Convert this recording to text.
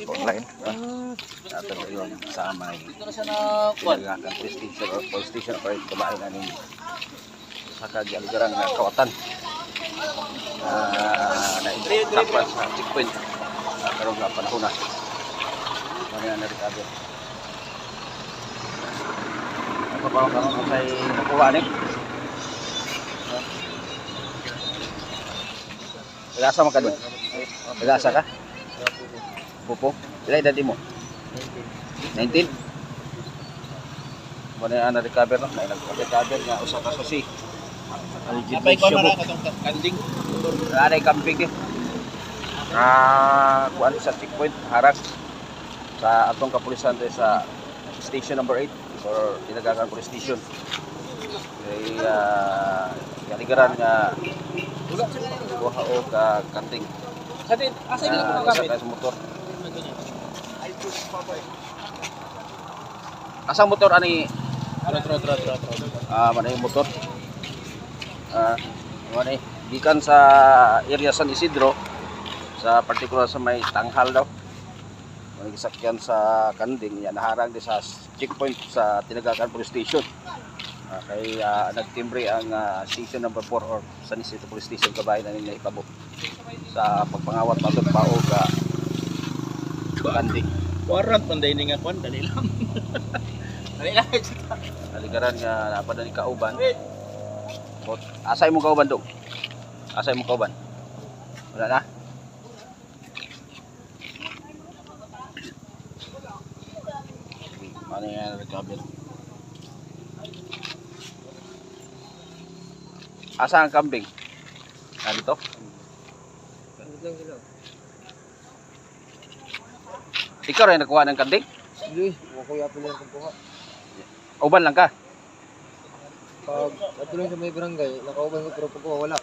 online. Ato na yun sa may pinagakan police station para kumain na ninyo sa kagialigaran na kawatan na-takpan sa checkpoint karong na panahon na mga na-recover. Ako pa ako kay nakuha ni Nagasa mo ka doon? Nagasa ka? Pupo? Ilan edad mo? 19? Muna yung na-recover no? Na-recover nga usa ka susi. Apay ko na katong kanding. Nanay camping eh. Kuan sa checkpoint, harap sa atong kapulisan sa station number 8 or Tinagakan Police Station. Kay kaligaran nga buha o ka kanting. Sabi, asa dito ko gamit? Sa motor. Asang motor ani? Tro. Manay motor. Manay gikan sa area San Isidro sa particular sa may Tanghal daw. Manay gisakyan sa Kanding ya naharang di sa checkpoint sa Tinagakan Police Station. Kay nagtimbre ang station number 4 or San Isidro Police Station kabayan na nila itabo sa pagpangawat patod paog Kanding. Warrant panday ni nga kwan, dali lang. Dali lang. Aligaran nga napada ni kauban. Asay mo kauban dong? Asay mo kauban? Wala na? Ano yan recover? Asa ang kambing? Dito? Ikaw rin nakuha ng kambing? Hindi, ako yapin lang kung kuha. Uban lang ka? Pag natulong sa may barangay, nakauban ko pero pagkuha wala.